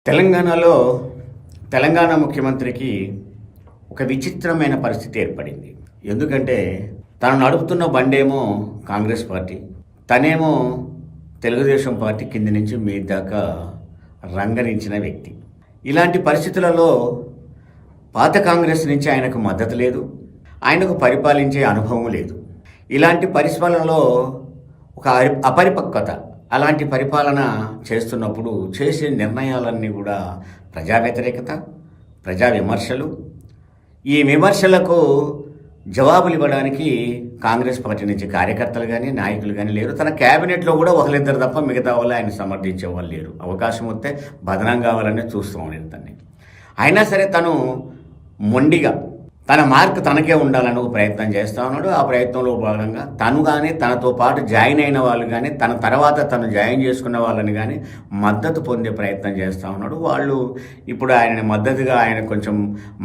తెలంగాణలో తెలంగాణ ముఖ్యమంత్రికి ఒక విచిత్రమైన పరిస్థితి ఏర్పడింది. ఎందుకంటే తను నడుపుతున్న బండేమో కాంగ్రెస్ పార్టీ, తనేమో తెలుగుదేశం పార్టీ కింది నుంచి మీ దాకా రంగరించిన వ్యక్తి. ఇలాంటి పరిస్థితులలో పాత కాంగ్రెస్ నుంచి ఆయనకు మద్దతు లేదు, ఆయనకు పరిపాలించే అనుభవం లేదు. ఇలాంటి పరిపాలనలో ఒక అపరిపక్వత, అలాంటి పరిపాలన చేస్తున్నప్పుడు చేసే నిర్ణయాలన్నీ కూడా ప్రజా వ్యతిరేకత, ప్రజా విమర్శలు. ఈ విమర్శలకు జవాబులు ఇవ్వడానికి కాంగ్రెస్ పార్టీ నుంచి కార్యకర్తలు కానీ నాయకులు కానీ లేరు. తన క్యాబినెట్లో కూడా ఒకరిద్దరు తప్ప మిగతా వాళ్ళు ఆయన సమర్థించే వాళ్ళు లేరు. అవకాశం వస్తే బదనం కావాలని చూస్తూ ఉండేది తన్ని. అయినా సరే తను మొండిగా తన మార్క్ తనకే ఉండాలని ప్రయత్నం చేస్తూ ఉన్నాడు. ఆ ప్రయత్నంలో భాగంగా తను కానీ తనతో పాటు జాయిన్ అయిన వాళ్ళు కానీ తన తర్వాత తను జాయిన్ చేసుకున్న వాళ్ళని కానీ మద్దతు పొందే ప్రయత్నం చేస్తూ ఉన్నాడు. వాళ్ళు ఇప్పుడు ఆయన కొంచెం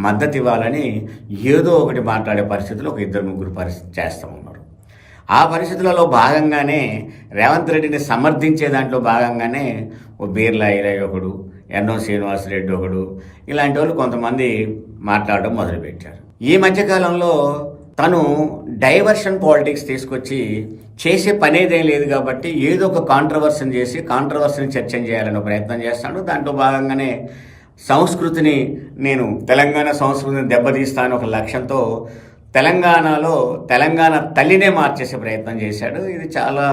మద్దతు ఇవ్వాలని ఏదో ఒకటి మాట్లాడే పరిస్థితులు ఒక ఇద్దరు ముగ్గురు చేస్తూ ఉన్నారు. ఆ పరిస్థితులలో భాగంగానే రేవంత్ రెడ్డిని సమర్థించే దాంట్లో భాగంగానే ఓ బీర్లా ఈరయ్య ఒకడు, ఎన్నో శ్రీనివాసరెడ్డి ఒకడు, ఇలాంటి వాళ్ళు కొంతమంది మాట్లాడడం మొదలుపెట్టారు. ఈ మధ్యకాలంలో తను డైవర్షన్ పాలిటిక్స్ తీసుకొచ్చి చేసే పనేదేం లేదు కాబట్టి ఏదో ఒక కాంట్రవర్సీని చేసి కాంట్రవర్సీని చర్చన చేయాలని ప్రయత్నం చేస్తాడు. దాంట్లో భాగంగానే సంస్కృతిని, నేను తెలంగాణ సంస్కృతిని దెబ్బతీస్తాను ఒక లక్ష్యంతో తెలంగాణలో తెలంగాణ తల్లినే మార్చేసే ప్రయత్నం చేశాడు. ఇది చాలా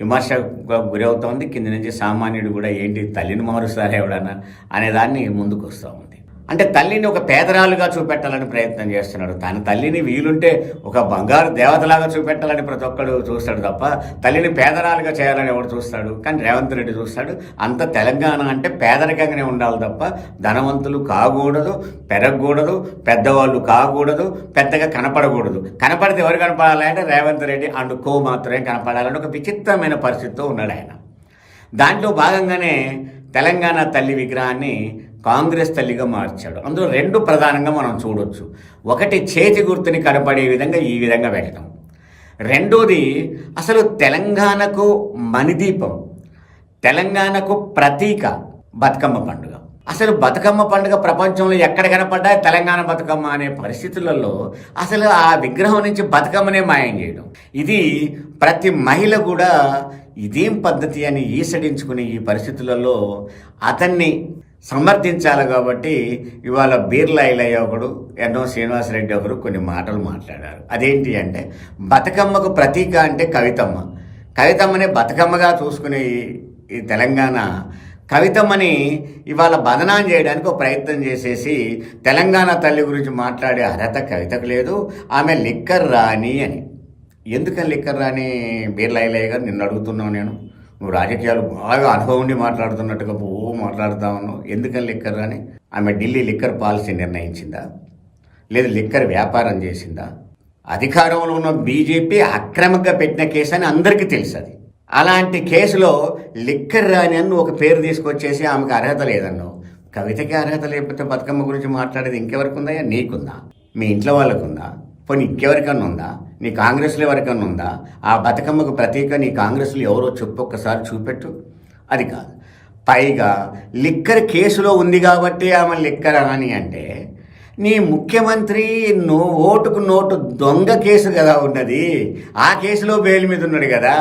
విమర్శకు గురవుతోంది. కింది నుంచి సామాన్యుడు కూడా ఏంటి తల్లిని మారుస్తారా ఎవడన్నా అనేదాన్ని ముందుకు వస్తూ ఉంది. అంటే తల్లిని ఒక పేదరాలుగా చూపెట్టాలని ప్రయత్నం చేస్తున్నాడు. తన తల్లిని వీలుంటే ఒక బంగారు దేవతలాగా చూపెట్టాలని ప్రతి ఒక్కడు చూస్తాడు తప్ప తల్లిని పేదరాలుగా చేయాలని ఎవడు చూస్తాడు? కానీ రేవంత్ రెడ్డి చూస్తాడు. అంత తెలంగాణ అంటే పేదరికంగానే ఉండాలి తప్ప ధనవంతులు కాకూడదు, పెరగకూడదు, పెద్దవాళ్ళు కాకూడదు, పెద్దగా కనపడకూడదు. కనపడితే ఎవరు కనపడాలి అంటే రేవంత్ రెడ్డి అండ్ కో మాత్రమే కనపడాలని ఒక విచిత్రమైన పరిస్థితితో ఉన్నాడు ఆయన. దాంట్లో భాగంగానే తెలంగాణ తల్లి విగ్రహాన్ని కాంగ్రెస్ తల్లిగా మార్చాడు. అందులో రెండు ప్రధానంగా మనం చూడొచ్చు. ఒకటి చేతి గుర్తుని కనపడే విధంగా ఈ విధంగా పెట్టడం, రెండోది అసలు తెలంగాణకు మణిదీపం, తెలంగాణకు ప్రతీక బతుకమ్మ పండుగ. అసలు బతుకమ్మ పండుగ ప్రపంచంలో ఎక్కడ కనపడ్డా తెలంగాణ బతుకమ్మ అనే పరిస్థితులలో అసలు ఆ విగ్రహం నుంచి బతుకమ్మనే మాయం చేయడం, ఇది ప్రతి మహిళ కూడా ఇదేం పద్ధతి అని ఈసడించుకుని ఈ పరిస్థితులలో అతన్ని సమర్థించాలి. కాబట్టి ఇవాళ బీర్లా ఈరయ్య ఒకడు, ఎన్నో శ్రీనివాసరెడ్డి ఒకరు కొన్ని మాటలు మాట్లాడారు. అదేంటి అంటే బతుకమ్మకు ప్రతీక అంటే కవితమ్మ, కవితమ్మని బతుకమ్మగా చూసుకునే ఈ తెలంగాణ కవితమ్మని ఇవాళ బదనాం చేయడానికి ఒక ప్రయత్నం చేసేసి తెలంగాణ తల్లి గురించి మాట్లాడే అర్హత కవితకు లేదు. ఆమె లిక్కర్ రాణి అని. ఎందుకని లిక్కర్ రాణి బీర్లా ఈరయ్య గారు? నిన్ను అడుగుతున్నావు నేను. నువ్వు రాజకీయాలు బాగా అనుభవం ఉండి మాట్లాడుతున్నట్టుగా మాట్లాడుతా ఉన్నావు. ఎందుకని లిక్కర్ రాణి? ఆమె ఢిల్లీ లిక్కర్ పాలసీ నిర్ణయించిందా? లేదు లిక్కర్ వ్యాపారం చేసిందా? అధికారంలో ఉన్న బీజేపీ అక్రమంగా పెట్టిన కేసు అని అందరికీ తెలుసు. అది అలాంటి కేసులో లిక్కర్ రాణి అని ఒక పేరు తీసుకొచ్చేసి ఆమెకు అర్హత లేదన్నావు. కవితకి అర్హత లేకపోతే బతుకమ్మ గురించి మాట్లాడేది ఇంకెవరికి ఉందా? నీకుందా? మీ ఇంట్లో వాళ్ళకుందా? పోనీ ఇంకెవరికన్నా ఉందా? నీ కాంగ్రెస్లో ఎవరికన్నా ఉందా? ఆ బతుకమ్మకు ప్రతీక నీ కాంగ్రెస్లో ఎవరో చెప్పు, ఒక్కసారి చూపెట్టు. అది కాదు. పైగా లిక్కర్ కేసులో ఉంది కాబట్టి ఆమె లిక్కర్ అని అంటే నీ ముఖ్యమంత్రి ఓటుకు నోటు దొంగ కేసు కదా ఉన్నది. ఆ కేసులో బెయిల్ మీద ఉన్నాడు కదా.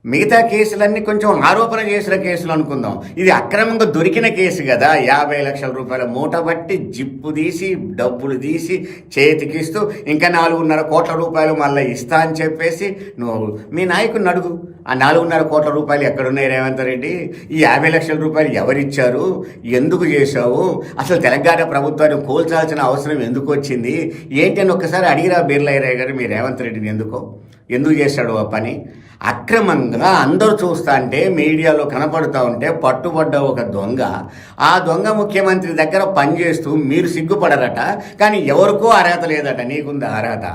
మిగతా కేసులన్నీ కొంచెం ఆరోపణ చేసిన కేసులు అనుకుందాం. ఇది అక్రమంగా దొరికిన కేసు కదా. 50 లక్షల రూపాయల మూట బట్టి జిప్పు తీసి డబ్బులు తీసి చేతికిస్తూ ఇంకా 4.5 కోట్ల రూపాయలు మళ్ళీ ఇస్తా అని చెప్పేసి నువ్వు మీ నాయకుడిని అడుగు. ఆ 4.5 కోట్ల రూపాయలు ఎక్కడున్నాయి రేవంత్ రెడ్డి? ఈ 50 లక్షల రూపాయలు ఎవరిచ్చారు? ఎందుకు చేశావు? అసలు తెలంగాణ ప్రభుత్వాన్ని కోల్చాల్సిన అవసరం ఎందుకు వచ్చింది? ఏంటి అని ఒక్కసారి అడిగిరా బీర్లా ఈరయ్య గారు మీ రేవంత్ రెడ్డిని ఎందుకు చేశాడు ఆ పని? అక్రమంగా అందరూ చూస్తా అంటే మీడియాలో కనపడుతూ ఉంటే పట్టుబడ్డ ఒక దొంగ, ఆ దొంగ ముఖ్యమంత్రి దగ్గర పనిచేస్తూ మీరు సిగ్గుపడరట. కానీ ఎవరికో అర్హత లేదట. నీకుందా అర్హత?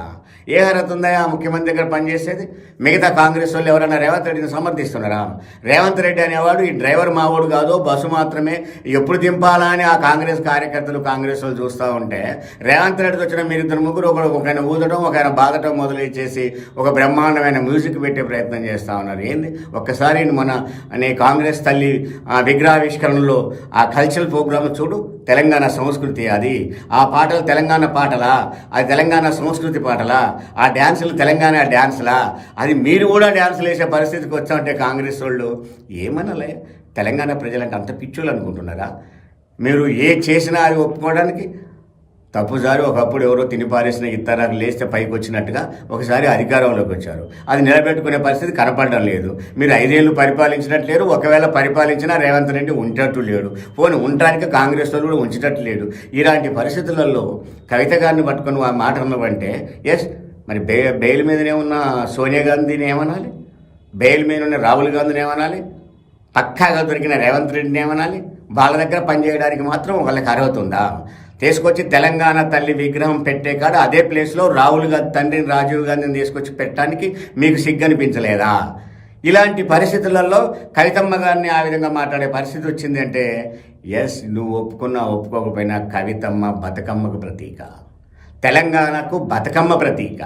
ఏ అర్హత ఉందా ఆ ముఖ్యమంత్రి దగ్గర పనిచేసేది? మిగతా కాంగ్రెస్ వాళ్ళు ఎవరైనా రేవంత్ రెడ్డిని సమర్థిస్తున్నారా? రేవంత్ రెడ్డి అనేవాడు ఈ డ్రైవర్ మావాడు కాదు, బస్సు మాత్రమే. ఎప్పుడు దింపాలా అని ఆ కాంగ్రెస్ కార్యకర్తలు కాంగ్రెస్ వాళ్ళు చూస్తూ ఉంటే రేవంత్ రెడ్డికి వచ్చిన మీరిద్దరు ముగ్గురు ఒకఆయన ఊదడం ఒకఆయన బాధటం మొదలైచేసి ఒక బ్రహ్మాండమైన మ్యూజిక్ పెట్టే ప్రయత్నం చేస్తూ ఉన్నారు. ఏంది ఒక్కసారి మన అనే కాంగ్రెస్ తల్లి విగ్రహావిష్కరణలో ఆ కల్చరల్ ప్రోగ్రామ్ చూడు. తెలంగాణ సంస్కృతి అది. ఆ పాటలు తెలంగాణ పాటలా? అది తెలంగాణ సంస్కృతి పాటలా? ఆ డ్యాన్సులు తెలంగాణ డ్యాన్సులా? అది మీరు కూడా డ్యాన్సులు వేసే పరిస్థితికి వచ్చామంటే కాంగ్రెస్ వాళ్ళు ఏమనాలే? తెలంగాణ ప్రజలంటే అంత పిచ్చోళ్ళు అనుకుంటున్నారా? మీరు ఏ చేసినా అది ఒప్పుకోవడానికి తప్పుసారి ఒకప్పుడు ఎవరో తినిపారేసిన ఇతరాలు లేస్తే పైకి వచ్చినట్టుగా ఒకసారి అధికారంలోకి వచ్చారు. అది నిలబెట్టుకునే పరిస్థితి కనపడడం లేదు. మీరు 5 ఏళ్ళు పరిపాలించినట్టు లేరు. ఒకవేళ పరిపాలించినా రేవంత్ రెడ్డి ఉంటట్టు లేడు. పోనీ ఉండడానికి కాంగ్రెస్ వాళ్ళు కూడా ఉంచేటట్టు లేడు. ఇలాంటి పరిస్థితులలో కవిత గారిని పట్టుకుని ఆ మాట ఉన్నవంటే ఎస్ మరి బెయిల్ మీదనే ఉన్న సోనియా గాంధీని ఏమనాలి? బెయిల్ మీద ఉన్న రాహుల్ గాంధీని ఏమనాలి? పక్కాగా దొరికిన రేవంత్ రెడ్డిని ఏమనాలి? వాళ్ళ దగ్గర పనిచేయడానికి మాత్రం వాళ్ళకి అర్హత ఉందా? తీసుకొచ్చి తెలంగాణ తల్లి విగ్రహం పెట్టే కాడ అదే ప్లేస్లో రాహుల్ గాంధీ తండ్రిని రాజీవ్ గాంధీని తీసుకొచ్చి పెట్టడానికి మీకు సిగ్గనిపించలేదా? ఇలాంటి పరిస్థితులలో కవితమ్మ గారిని ఆ విధంగా మాట్లాడే పరిస్థితి వచ్చింది అంటే ఎస్, నువ్వు ఒప్పుకున్నా ఒప్పుకోకపోయినా కవితమ్మ బతుకమ్మకు ప్రతీక, తెలంగాణకు బతుకమ్మ ప్రతీక.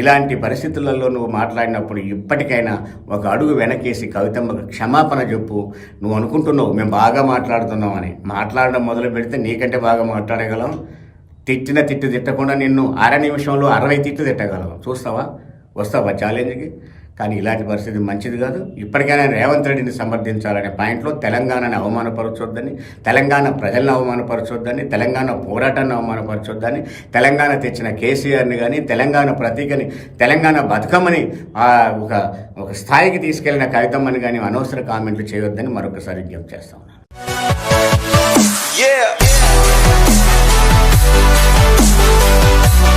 ఇలాంటి పరిస్థితులలో నువ్వు మాట్లాడినప్పుడు ఇప్పటికైనా ఒక అడుగు వెనకేసి కవితమ్మకు క్షమాపణ చెప్పు. నువ్వు అనుకుంటున్నావు మేము బాగా మాట్లాడుతున్నామని. మాట్లాడడం మొదలు పెడితే నీకంటే బాగా మాట్లాడగలం. తిట్టిన తిట్టు తిట్టకుండా నిన్ను 1/2 నిమిషంలో 60 తిట్లు తిట్టగలం. చూస్తావా? వస్తావా ఛాలెంజ్కి? కానీ ఇలాంటి పరిస్థితి మంచిది కాదు. ఇప్పటికైనా రేవంత్ రెడ్డిని సమర్థించాలనే పాయింట్లో తెలంగాణని అవమానపరచొద్దని, తెలంగాణ ప్రజలను అవమానపరచొద్దని, తెలంగాణ పోరాటాన్ని అవమానపరచొద్దని, తెలంగాణ తెచ్చిన కేసీఆర్ని కానీ, తెలంగాణ ప్రతీకని, తెలంగాణ బతుకమ్మని ఒక స్థాయికి తీసుకెళ్లిన కవితమ్మని కానీ అనవసర కామెంట్లు చేయొద్దని మరొకసారి విజ్ఞప్తి చేస్తా ఉన్నాను.